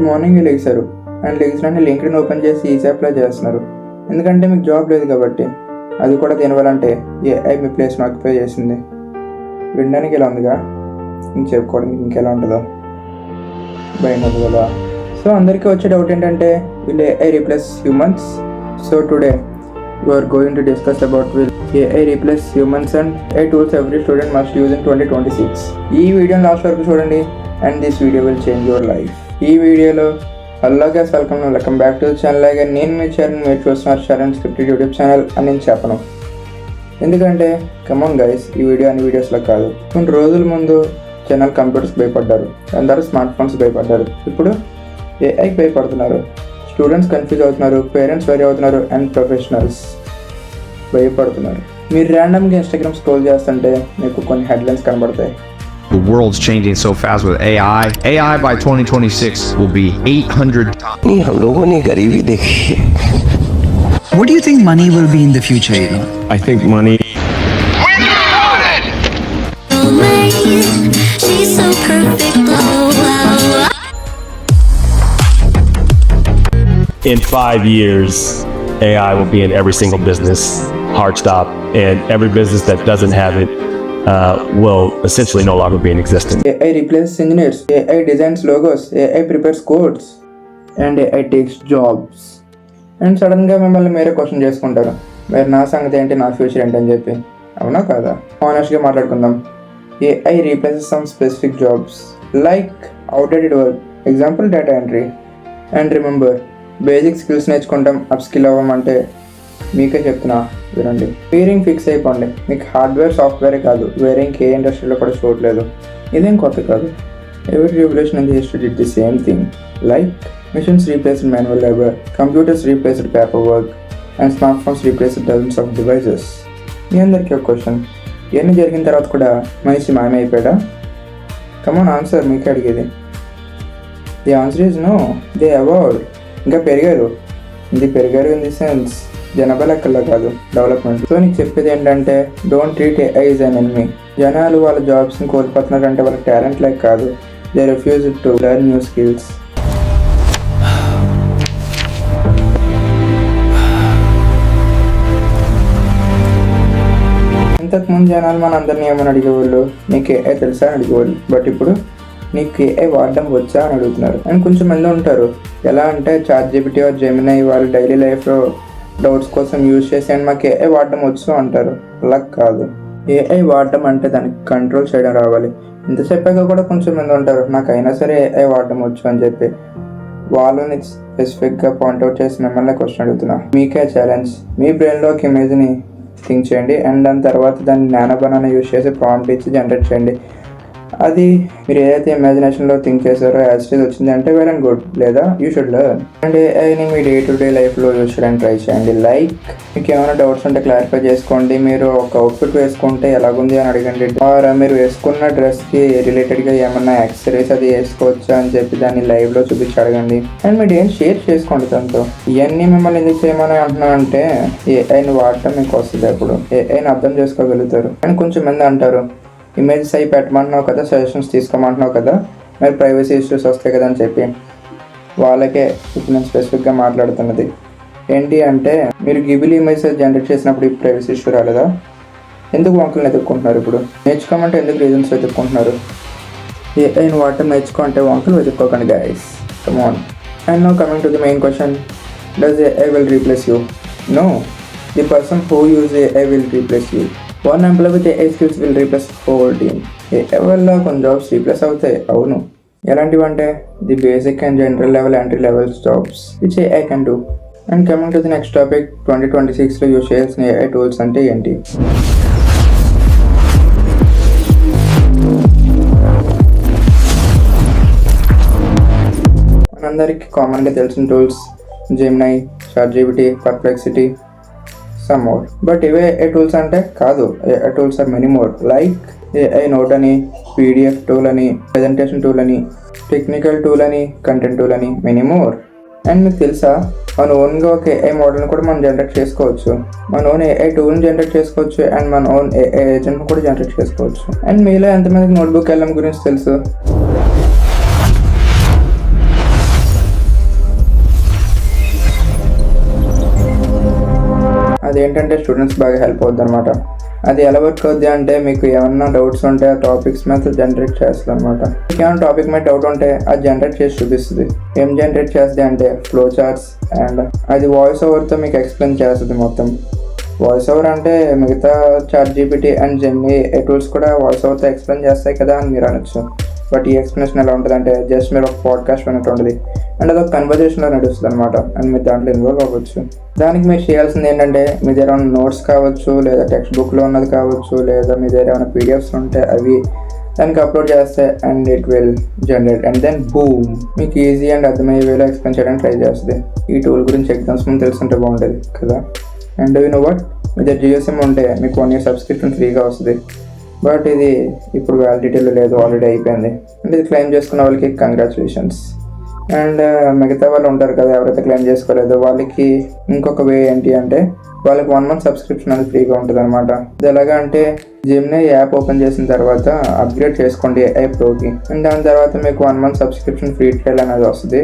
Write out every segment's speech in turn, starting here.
Morning లేచారు and లేచినట్టు LinkedIn open చేసి easy apply చేస్తున్నారు. ఎందుకంటే మీకు జాబ్ లేదు కాబట్టి. అది కూడా దేనివల్లంటే ఏఐ మీ ప్లేస్ని ఆక్యుపై చేసింది. వినడానికి ఎలా ఉందిగా, ఇంక చెప్పుకోవడానికి ఇంకెలా ఉంటుందో భయం ఉంది కదా. సో అందరికీ వచ్చే డౌట్ ఏంటంటే, will AI replace humans? So today we are going to discuss about will AI replace humans and AI tools every student must use in 2026. ఈ వీడియోని లాస్ట్ వరకు చూడండి and this video will change your life. ఈ వీడియోలో hello guys, welcome back to the channel. అలాగే నేను మీ చరణ్, మీరు చూస్తున్నారు చరణ్ స్క్రిప్టెడ్ యూట్యూబ్ ఛానల్ అని నేను చెప్పను. ఎందుకంటే కమాన్ గైస్, ఈ వీడియో అన్ని వీడియోస్లో కాదు. కొన్ని రోజుల ముందు జనాలు కంప్యూటర్స్ భయపడ్డారు, దాని తర్వాత స్మార్ట్ ఫోన్స్ భయపడ్డారు. ఇప్పుడు ఏఐకి భయపడుతున్నారు. స్టూడెంట్స్ కన్ఫ్యూజ్ అవుతున్నారు, పేరెంట్స్ వరీ అవుతున్నారు అండ్ ప్రొఫెషనల్స్ భయపడుతున్నారు. మీరు ర్యాండమ్గా ఇన్స్టాగ్రామ్ స్క్రోల్ చేస్తుంటే మీకు కొన్ని హెడ్లైన్స్ కనబడతాయి. The world's changing so fast with AI. AI by 2026 will be 800 times. हम लोगों ने गरीबी देखी है. What do you think money will be in the future, Elon? I think money. She's so perfect. In 5 years, AI will be in every single business, hard stop, and every business that doesn't have it will essentially no longer be in existence. AI replaces engineers, AI designs logos, AI prepares codes, and AI takes jobs. And సడన్గా మిమ్మల్ని మీరే question చేసుకుంటారు, మరి నా సంగతి ఏంటి, నా future ఏంటి అని చెప్పి. అవునా కాదా? ఆనెస్ట్గా మాట్లాడుకుందాం. AI replaces some specific jobs like outdated work, example data entry. And remember, basic skills నేర్చుకుంటాం, అప్ స్కిల్ అవ్వమంటే మీకే చెప్తున్నా వినండి. వేరింగ్ ఫిక్స్ అయిపోండి. మీకు హార్డ్వేర్ సాఫ్ట్వేరే కాదు, వేరే ఇంకే ఇండస్ట్రీలో కూడా చూడలేదు. ఇదేం కొత్త కాదు. Every revolution in the history did the same thing. Like machines replaced manual labour, computers replaced paper work and smart phones replaced dozens of devices. మీ అందరికీ ఒక క్వశ్చన్, ఇవన్నీ జరిగిన తర్వాత కూడా మనిషి మాయమైపోయాడా? కమాన్ ఆన్సర్, మీకే అడిగేది. The answer is no, they award. ఇంకా పెరిగారు. ఇది పెరిగారు ఇన్ ది సెన్స్ జనాభా లెక్కల్లో కాదు, డెవలప్మెంట్. సో నీకు చెప్పేది ఏంటంటే, don't treat AI as an enemy. జనాలు వాళ్ళ జాబ్స్ని కోల్పోతున్నారంటే వాళ్ళ టాలెంట్ లైక్ కాదు, they refuse to learn new skills. ఇంతకుముందు జనాలు మన అందరినీ ఏమని అడిగేవాళ్ళు, నీకు ఏఐ తెలుసా అని అడిగేవాళ్ళు. బట్ ఇప్పుడు నీకు ఏఐ వాడడం వచ్చా అని అడుగుతున్నారు. అండ్ కొంచెం మంది ఉంటారు, ఎలా అంటే ChatGPT ఆర్ జెమినై వాళ్ళ డైలీ లైఫ్లో డౌట్స్ కోసం యూజ్ చేసి అండ్ మాకు ఏఐ వాడడం వచ్చు అంటారు. అలా కాదు. ఏఐ వాడడం అంటే దానికి కంట్రోల్ చేయడం రావాలి. ఇంత చెప్పాక కూడా కొంచెం మంది ఉంటారు, నాకు అయినా సరే ఏఐ వాడడం వచ్చు అని చెప్పి. వాళ్ళని స్పెసిఫిక్గా పాయింట్అవుట్ చేసి మిమ్మల్ని క్వశ్చన్ అడుగుతున్నా. మీకే ఛాలెంజ్. మీ బ్రెయిన్లో ఒక ఇమేజ్ని థింక్ చేయండి అండ్ దాని తర్వాత దాన్ని నానో బనానా యూజ్ చేసి ప్రాంప్ట్ ఇచ్చి జనరేట్ చేయండి. అది మీరు ఏదైతే ఇమాజినేషన్లో థింక్ చేశారో యాజ్ ఇట్ ఈజ్ వచ్చింది అంటే వెల్ అండ్ గుడ్, లేదా యూ షుడ్ లెర్న్. అండ్ ఏఐని మీ డే టు డే లైఫ్లో యూజ్ చేయడానికి ట్రై చేయండి. లైక్ మీకు ఏమైనా డౌట్స్ ఉంటే క్లారిఫై చేసుకోండి. మీరు ఒక అవుట్ఫిట్ వేసుకుంటే ఎలాగుంది అని అడగండి. ఆర్ మీరు వేసుకున్న డ్రెస్కి రిలేటెడ్గా ఏమన్నా యాక్సెసరీస్ అది వేసుకోవచ్చా అని చెప్పి దాన్ని లైవ్లో చూపించి అడగండి. అండ్ మీరు ఏం షేర్ చేసుకోండి తనతో. ఇవన్నీ మిమ్మల్ని ఎందుకు చేయమని అంటున్నానంటే, ఏఐని వాడటం మీకు వస్తుంది. అప్పుడు ఏఐని అర్థం చేసుకోగలుగుతారు. అండ్ కొంచెం మంది అంటారు, ఇమేజెస్ అవి పెట్టమంటున్నావు కదా, సజెషన్స్ తీసుకోమంటున్నావు కదా, మరి ప్రైవసీ ఇష్యూస్ వస్తాయి కదా అని చెప్పి. వాళ్ళకే ఇప్పుడు నేను స్పెసిఫిక్గా మాట్లాడుతున్నది ఏంటి అంటే, మీరు గిబిలి ఇమేజెస్ జనరేట్ చేసినప్పుడు ఈ ప్రైవసీ ఇష్యూ రాలేదా? ఎందుకు వంకలు వెతుక్కుంటున్నారు? ఇప్పుడు నేర్చుకోమంటే ఎందుకు రీజన్స్ వెతుక్కుంటున్నారు? ఏఐని వాడటం నేర్చుకో అంటే వంకలు వెతుక్కోకండి guys, come on. And now coming to the main question, does AI will replace you? No, the person who use AI will replace you. One employee with AI skills will replace whole team. AI వల్ల కొన్ని jobs replace అవుతాయి. అవును, ఎలాంటివంటే the basic and general level, entry level jobs which AI can do. And coming to the next topic, 2026లో use చేయాల్సిన AI tools అంటే ఏంటి? మనందరికీ కామన్గా తెలిసిన tools Gemini, ChatGPT, perplexity, some more. But AI tools అంటే కాదు, AI tools are many more. Like AI note అని, PDF టూల్ అని, ప్రెజెంటేషన్ టూల్ అని, టెక్నికల్ టూల్ అని, కంటెంట్ టూల్ అని, మెనీ మోర్. అండ్ మీకు తెలుసా, మన ఓన్గా ఒక AI మోడల్ని కూడా మనం జనరేట్ చేసుకోవచ్చు. మన ఓన్ AI టూల్ని జనరేట్ చేసుకోవచ్చు అండ్ మన ఓన్ AI ఏజెంట్ని కూడా జనరేట్ చేసుకోవచ్చు. అండ్ మీలో ఎంతమందికి నోట్బుక్ LM గురించి తెలుసు? ఏంటంటే స్టూడెంట్స్ బాగా హెల్ప్ అవుద్ది అనమాట. అది ఎలా వర్క్ అవుద్ది అంటే మీకు ఏమన్నా డౌట్స్ ఉంటే ఆ టాపిక్స్ మీద జనరేట్ చేస్తుంది అనమాట. మీకు ఏమైనా టాపిక్ మీద డౌట్ ఉంటే అది జనరేట్ చేసి చూపిస్తుంది. ఏం జనరేట్ చేస్తుంది అంటే ఫ్లో చార్ట్స్, అండ్ అది వాయిస్ ఓవర్తో మీకు ఎక్స్ప్లెయిన్ చేస్తుంది మొత్తం. వాయిస్ ఓవర్ అంటే మిగతా ChatGPT అండ్ జెమినీ టూల్స్ కూడా వాయిస్ ఓవర్తో ఎక్స్ప్లెయిన్ చేస్తాయి కదా అని మీరు అనొచ్చు. బట్ ఈ ఎక్స్ప్లెనేషన్ ఎలా ఉంటుంది అంటే జస్ట్ మీరు ఒక పాడ్కాస్ట్ విన్నట్టు ఉంటుంది, అండ్ అదొక కన్వర్జేషన్లో నడుస్తుంది అనమాట. అండ్ మీరు దాంట్లో ఇన్వాల్వ్ అవ్వచ్చు. దానికి మీరు చేయాల్సింది ఏంటంటే మీ దగ్గర ఏమైనా నోట్స్ కావచ్చు, లేదా టెక్స్ట్ బుక్లో ఉన్నది కావచ్చు, లేదా మీ దగ్గర ఏమైనా PDFs ఉంటే అవి దానికి అప్లోడ్ చేస్తే and it will generate and then boom మీకు ఈజీ అండ్ అర్థమయ్యే వేలో ఎక్స్ప్లెయిన్ చేయడానికి ట్రై చేస్తుంది. ఈ టూల్ గురించి ఎగ్జామ్స్ ముందు తెలుసుంటే బాగుంటుంది కదా. అండ్ యూ నో వాట్, మీ దగ్గర జియో సిమ్ ఉంటే మీకు 1 year సబ్స్క్రిప్షన్ ఫ్రీగా వస్తుంది. బట్ ఇది ఇప్పుడు వ్యాలిడిటీలో లేదు, ఆల్రెడీ అయిపోయింది. అండ్ ఇది క్లెయిమ్ చేసుకున్న వాళ్ళకి కంగ్రాచులేషన్స్. అండ్ మిగతా వాళ్ళు ఉంటారు కదా ఎవరైతే క్లెయిమ్ చేసుకోలేదో వాళ్ళకి ఇంకొక వే ఏంటి అంటే వాళ్ళకి 1 month సబ్స్క్రిప్షన్ అనేది ఫ్రీగా ఉంటుంది అనమాట. ఇది ఎలాగా అంటే జెమినీ యాప్ ఓపెన్ చేసిన తర్వాత అప్గ్రేడ్ చేసుకోండి AI Proకి, అండ్ దాని తర్వాత మీకు 1 month సబ్స్క్రిప్షన్ ఫ్రీ ట్రయల్ అనేది వస్తుంది.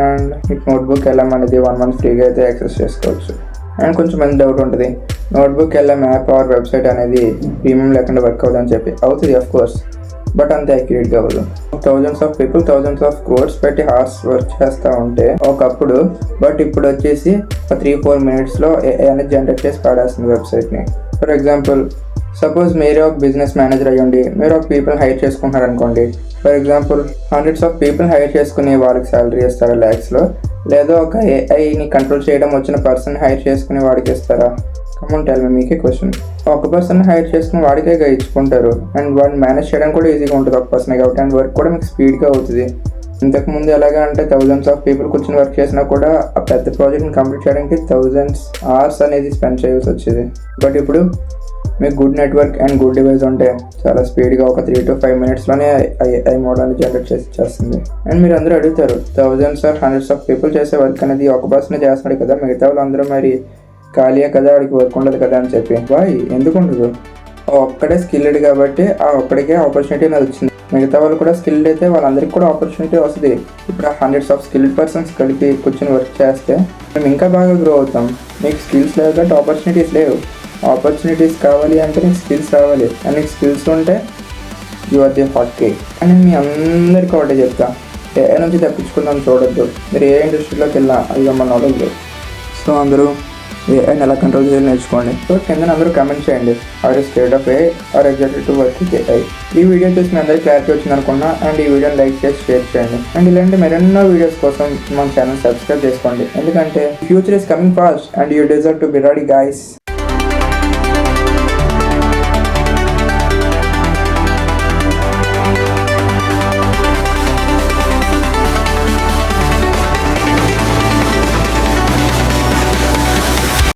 అండ్ మీకు నోట్బుక్ LM అనేది 1 month ఫ్రీగా అయితే యాక్సెస్ చేసుకోవచ్చు. అండ్ కొంచెం మంది డౌట్ ఉంటుంది, notebook LM app or website అనేది ప్రీమియం లేకుండా వర్క్ అవుతుందని చెప్పి. అవుతుంది ఆఫ్ కోర్స్, బట్ అంత యాక్యురేట్గా అవ్వదు. Thousands of people thousands of course పెట్టి హార్స్ వర్క్ చేస్తూ ఉంటే ఒకప్పుడు, బట్ ఇప్పుడు వచ్చేసి 3-4 minutesలో AI అనేది జనరేట్ చేసి పాడేస్తుంది వెబ్సైట్ని. ఫర్ ఎగ్జాంపుల్ సపోజ్ మీరే ఒక బిజినెస్ మేనేజర్ అయ్యండి, మీరు ఒక పీపుల్ హైర్ చేసుకుంటున్నారు అనుకోండి. For example 100s of people hire చేసుకుని వాళ్ళకి శాలరీ ఇస్తారా lakhsలో, లేదా ఒక AIని కంట్రోల్ చేయడం వచ్చిన పర్సన్ హైర్ చేసుకుని వాడికి ఇస్తారా? కమన్ టెల్ మీ, మీకే క్వశ్చన్. ఒక పర్సన్ హైర్ చేసుకుని వాడికే ఇచ్చుకుంటారు, అండ్ వాడిని మేనేజ్ చేయడం కూడా ఈజీగా ఉంటుంది ఒక పర్సన్ కాబట్టి, అండ్ వర్క్ కూడా మీకు స్పీడ్గా అవుతుంది. ఇంతకుముందు ఎలాగా అంటే థౌజండ్స్ ఆఫ్ పీపుల్ కూర్చొని వర్క్ చేసినా కూడా ఆ పెద్ద ప్రాజెక్ట్ని కంప్లీట్ చేయడానికి 1000 hours అనేది స్పెండ్ చేయాల్సి వచ్చేది. బట్ ఇప్పుడు మీకు good network and good device ఉంటే చాలా స్పీడ్గా ఒక 3 to 5 minutesలోనే AI మోడల్ని జనరేట్ చేసి ఇచ్చేస్తుంది. అండ్ మీరు అందరూ అడుగుతారు, 1000s or 100s of people చేసే వర్క్ అనేది ఒక పర్సనే చేస్తున్నాడు కదా, మిగతా వాళ్ళందరూ మరి ఖాళీయే కదా, వాడికి వర్క్ ఉండదు కదా అని చెప్పి. బాయ్, ఎందుకు ఉండదు? ఒక్కడే స్కిల్డ్ కాబట్టి ఆ ఒక్కడికే ఆపర్చునిటీ అనేది వచ్చింది. మిగతా వాళ్ళు కూడా స్కిల్డ్ అయితే వాళ్ళందరికీ కూడా ఆపర్చునిటీ వస్తుంది. ఇప్పుడు 100s of skilled persons కలిపి కూర్చొని వర్క్ చేస్తే మేము ఇంకా బాగా గ్రో అవుతాం. మీకు స్కిల్స్ లేవు కాబట్టి ఆపర్చునిటీస్ లేవు. ఆపర్చునిటీస్ కావాలి అంటే మీకు స్కిల్స్ రావాలి, అండ్ మీకు స్కిల్స్ ఉంటే you are the hot cake. And నేను మీ అందరికీ ఒకటే చెప్తా, AI నుంచి తప్పించుకుందాం చూడొద్దు. మీరు ఏ ఇండస్ట్రీలోకి వెళ్ళినా అది మన వదలదు. సో అందరూ AI ఎలా కంట్రోల్ చేయాలి నేర్చుకోండి. సో కింద అందరూ కమెంట్ చేయండి, are you scared of AI are excited to work with AI. ఈ వీడియో చూసి మీ అందరికీ క్లారిటీ వచ్చింది అనుకున్నా, అండ్ ఈ వీడియోని లైక్ చేసి షేర్ చేయండి. అండ్ ఇలాంటి మరెన్నో వీడియోస్ కోసం మన ఛానల్ సబ్స్క్రైబ్ చేసుకోండి, ఎందుకంటే future is coming fast and you deserve to be ready guys.